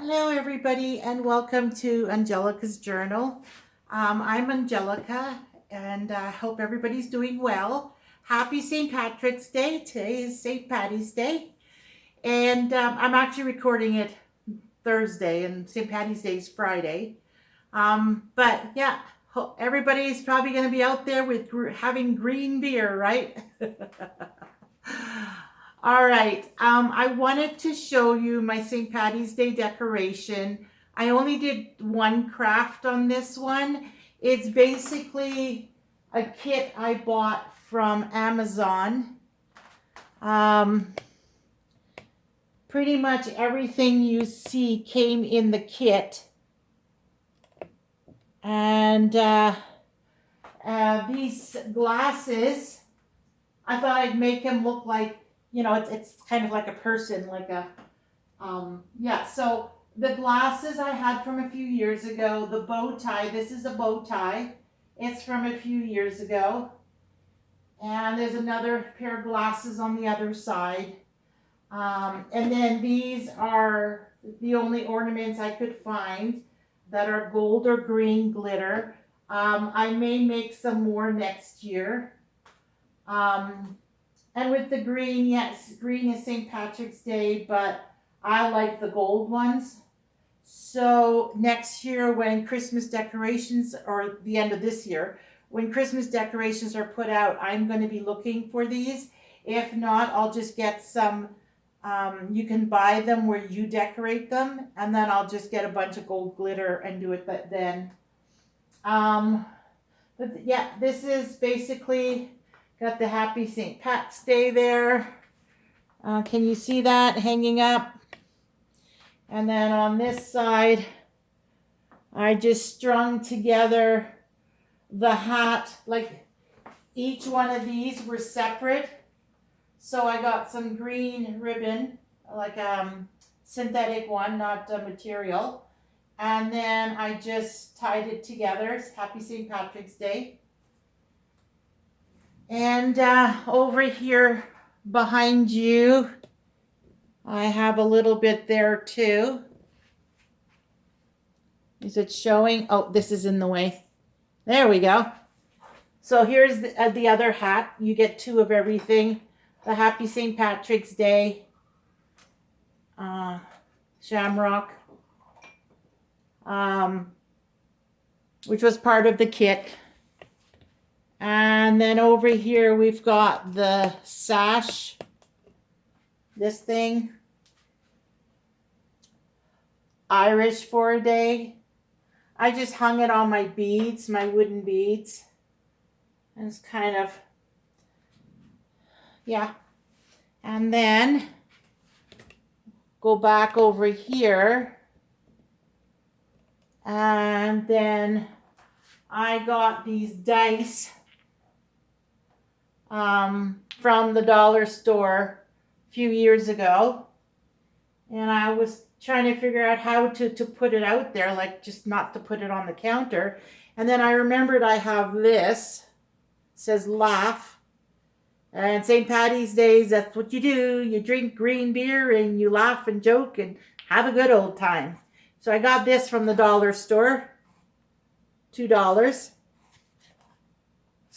Hello, everybody, and welcome to Angelica's Journal. I'm Angelica, and I hope everybody's doing well. Happy St. Patrick's Day. Today is St. Patty's Day, and I'm actually recording it Thursday, and St. Patty's Day is Friday. But yeah, everybody's probably going to be out there with having green beer, right? All right. I wanted to show you my St. Patty's Day decoration. I only did one craft on this one. It's basically a kit I bought from Amazon. Pretty much everything you see came in the kit. And these glasses, I thought I'd make them look like, it's kind of like a person, like a, yeah. So the glasses I had from a few years ago, the bow tie, this is a bow tie. It's from a few years ago. And there's another pair of glasses on the other side. And then these are the only ornaments I could find that are gold or green glitter. I may make some more next year. And with the green, yes, green is St. Patrick's Day, but I like the gold ones. So next year when Christmas decorations, or the end of this year, when Christmas decorations are put out, I'm going to be looking for these. If not, I'll just get some, you can buy them where you decorate them, and then I'll just get a bunch of gold glitter and do it then. But yeah, this is basically got the Happy St. Pat's Day there. Can you see that hanging up? And then on this side, I just strung together the hat. Like each one of these were separate. So I got some green ribbon, like synthetic one, not material. And then I just tied it together. It's Happy St. Patrick's Day. And over here behind you, I have a little bit there too. Is it showing? Oh, this is in the way. There we go. So here's the other hat. You get two of everything. The Happy St. Patrick's Day shamrock, which was part of the kit. And then over here we've got the sash, this thing, Irish for a day. I just hung it on my beads, my wooden beads. And it's kind of, yeah. And then go back over here. And then I got these dice from the dollar store a few years ago, and I was trying to figure out how to put it out there, like just not to put it on the counter. And then I remembered I have this, it says laugh, and St. Patty's Day, that's what you do. You drink green beer and you laugh and joke and have a good old time. So I got this from the dollar store, $2.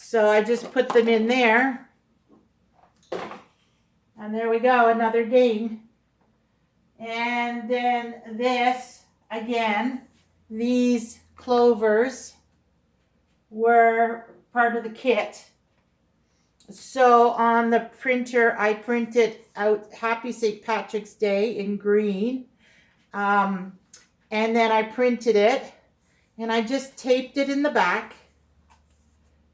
So I just put them in there. And there we go, another game. And then this, again, these clovers were part of the kit. So on the printer, I printed out Happy St. Patrick's Day in green. And then I printed it, and I just taped it in the back.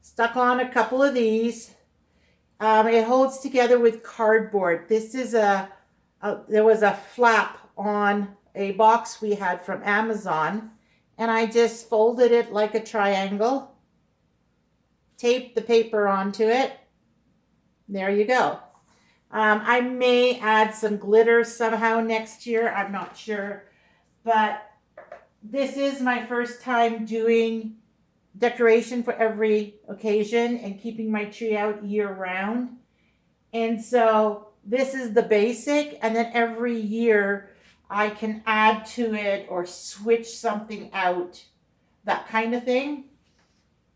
Stuck on a couple of these. It holds together with cardboard. This is there was a flap on a box we had from Amazon, and I just folded it like a triangle, taped the paper onto it. There you go. I may add some glitter somehow next year. I'm not sure, but this is my first time doing decoration for every occasion and keeping my tree out year round. And so this is the basic, and then every year I can add to it or switch something out, that kind of thing.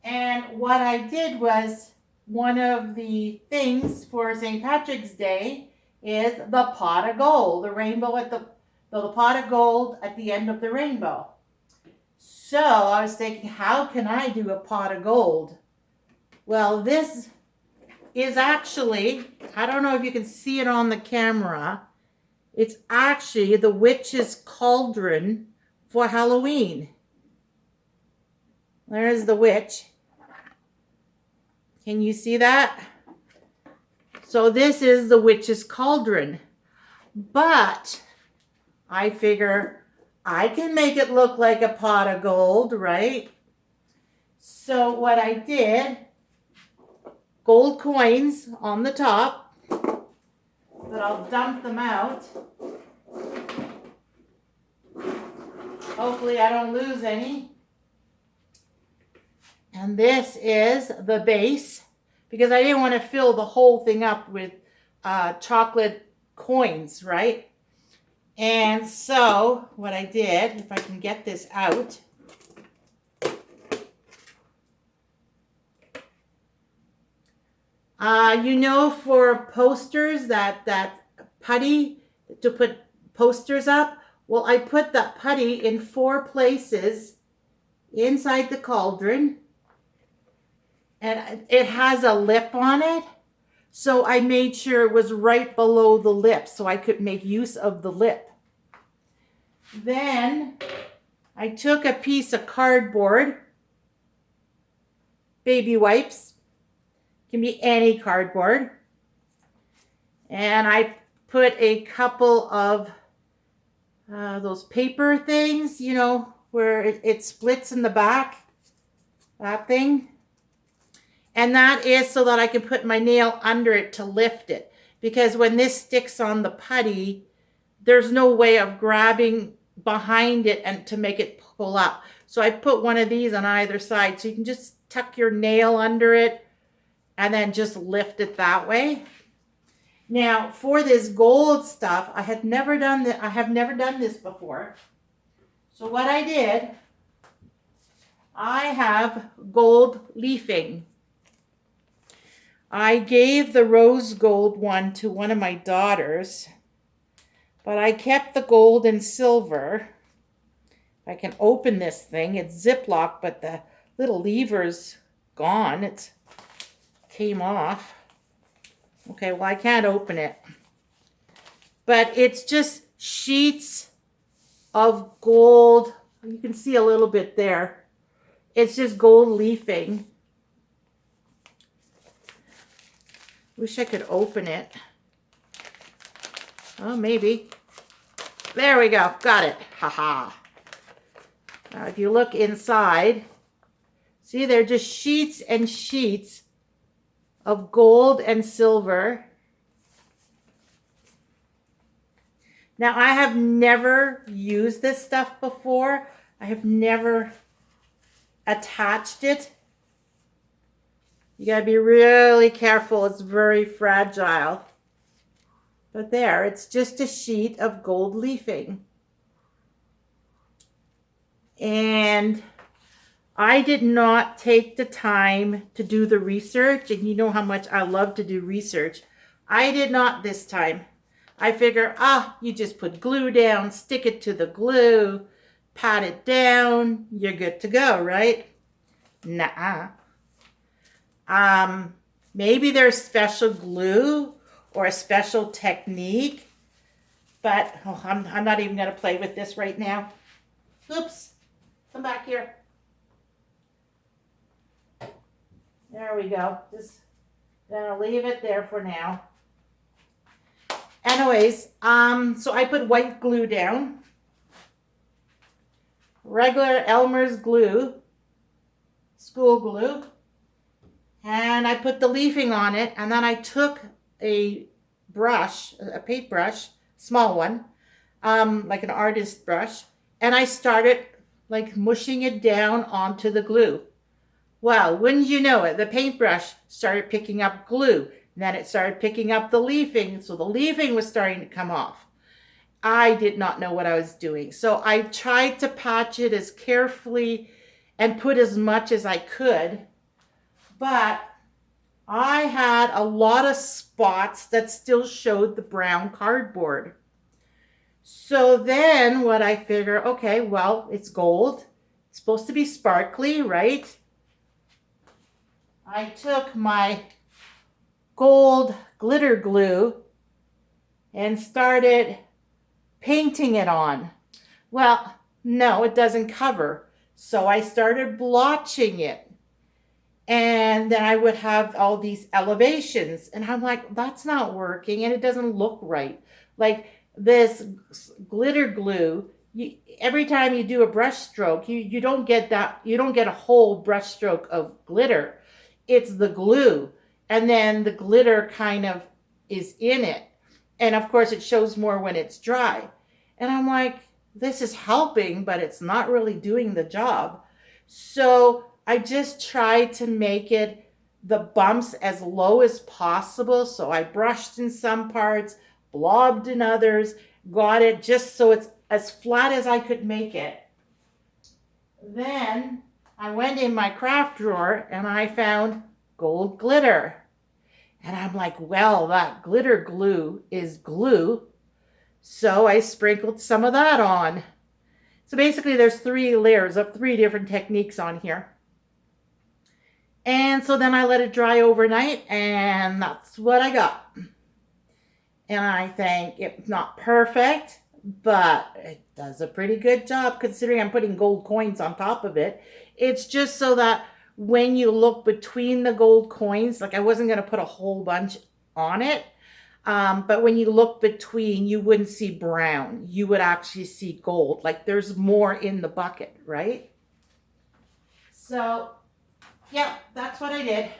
And what I did was, one of the things for St. Patrick's Day is the pot of gold, the rainbow at the pot of gold at the end of the rainbow. So I was thinking, how can I do a pot of gold? Well, this is actually, I don't know if you can see it on the camera, it's actually the witch's cauldron for Halloween. There's the witch. Can you see that? So this is the witch's cauldron. But I figure I can make it look like a pot of gold, right? So what I did, gold coins on the top, but I'll dump them out. Hopefully I don't lose any. And this is the base, because I didn't want to fill the whole thing up with chocolate coins, right? And so what I did, if I can get this out, you know, for posters, that putty to put posters up, well, I put that putty in 4 places inside the cauldron, and it has a lip on it, so I made sure it was right below the lip so I could make use of the lip. Then I took a piece of cardboard, baby wipes, can be any cardboard, and I put a couple of those paper things, you know, where it splits in the back, that thing. And that is so that I can put my nail under it to lift it. Because when this sticks on the putty, there's no way of grabbing behind it and to make it pull up. So I put one of these on either side. So you can just tuck your nail under it and then just lift it that way. Now, for this gold stuff, I have never done this before. So what I did, I have gold leafing. I gave the rose gold one to one of my daughters, but I kept the gold and silver. I can open this thing. It's Ziploc, but the little lever's gone. It came off. Okay, well, I can't open it. But it's just sheets of gold. You can see a little bit there. It's just gold leafing. Wish I could open it. Oh, maybe. There we go. Got it. Haha. Now, if you look inside, see, they're just sheets and sheets of gold and silver. Now, I have never used this stuff before. I have never attached it. You gotta be really careful. It's very fragile. But there, it's just a sheet of gold leafing. And I did not take the time to do the research. And you know how much I love to do research. I did not this time. I figure, you just put glue down, stick it to the glue, pat it down, you're good to go, right? Nuh-uh. Maybe there's special glue or a special technique, but I'm not even going to play with this right now. Oops, come back here. There we go. Just gonna leave it there for now. Anyways, so I put white glue down, regular Elmer's glue, school glue. And I put the leafing on it, and then I took a brush, a paintbrush, small one, like an artist brush, and I started like mushing it down onto the glue. Well, wouldn't you know it, the paintbrush started picking up glue, and then it started picking up the leafing, so the leafing was starting to come off. I did not know what I was doing. So I tried to patch it as carefully and put as much as I could, but I had a lot of spots that still showed the brown cardboard. So then what I figure, okay, well, it's gold. It's supposed to be sparkly, right? I took my gold glitter glue and started painting it on. Well, no, it doesn't cover. So I started blotching it. And then I would have all these elevations. And I'm like, that's not working and it doesn't look right. Like this glitter glue, every time you do a brush stroke, you don't get that, you don't get a whole brush stroke of glitter. It's the glue. And then the glitter kind of is in it. And of course it shows more when it's dry. And I'm like, this is helping, but it's not really doing the job. So I just tried to make it the bumps as low as possible. So I brushed in some parts, blobbed in others, got it just so it's as flat as I could make it. Then I went in my craft drawer and I found gold glitter. And I'm like, well, that glitter glue is glue. So I sprinkled some of that on. So basically there's 3 layers of 3 different techniques on here. And so then I let it dry overnight and that's what I got. And I think it's not perfect, but it does a pretty good job considering I'm putting gold coins on top of it. It's just so that when you look between the gold coins, like I wasn't going to put a whole bunch on it, but when you look between, you wouldn't see brown. You would actually see gold. Like there's more in the bucket, right? So, yeah, that's what I did.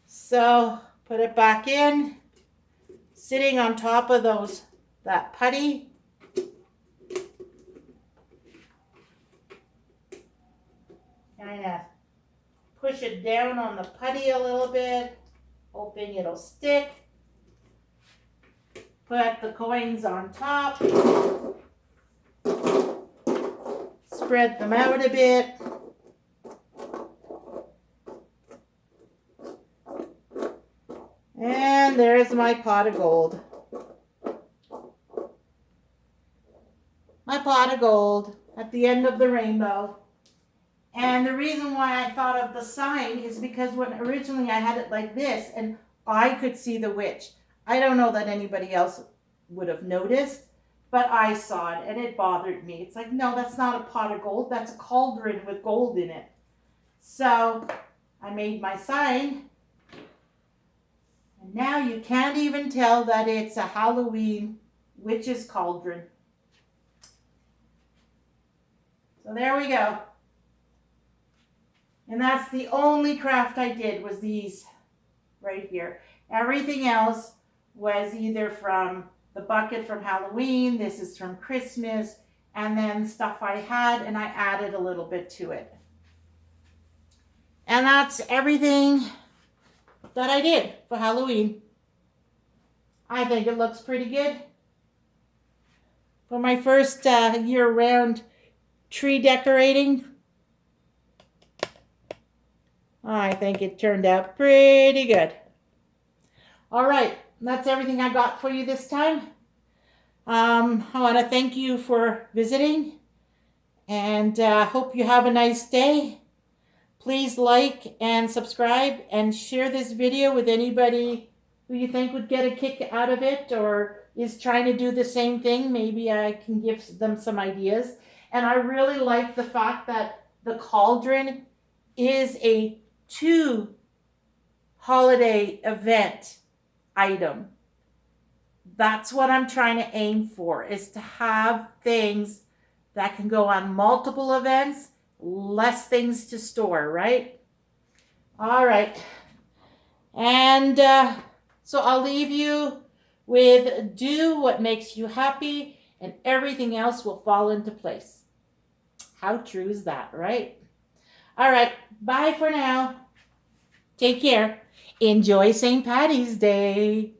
So, put it back in, sitting on top of that putty. Kind of push it down on the putty a little bit, hoping it'll stick. Put the coins on top. Spread them out a bit. And there's my pot of gold. My pot of gold at the end of the rainbow. And the reason why I thought of the sign is because when originally I had it like this and I could see the witch. I don't know that anybody else would have noticed, but I saw it and it bothered me. It's like, no, that's not a pot of gold. That's a cauldron with gold in it. So I made my sign. And now you can't even tell that it's a Halloween witch's cauldron. So there we go. And that's the only craft I did was these right here. Everything else was either from the bucket from Halloween, this is from Christmas, and then stuff I had and I added a little bit to it. And that's everything that I did for Halloween. I think it looks pretty good. For my first year-round tree decorating, I think it turned out pretty good. All right, that's everything I got for you this time. I want to thank you for visiting and hope you have a nice day. Please like and subscribe and share this video with anybody who you think would get a kick out of it or is trying to do the same thing. Maybe I can give them some ideas. And I really like the fact that the cauldron is a 2 holiday event item. That's what I'm trying to aim for, is to have things that can go on multiple events, less things to store, right? All right. And so I'll leave you with do what makes you happy and everything else will fall into place. How true is that, right? All right. Bye for now. Take care. Enjoy St. Paddy's Day.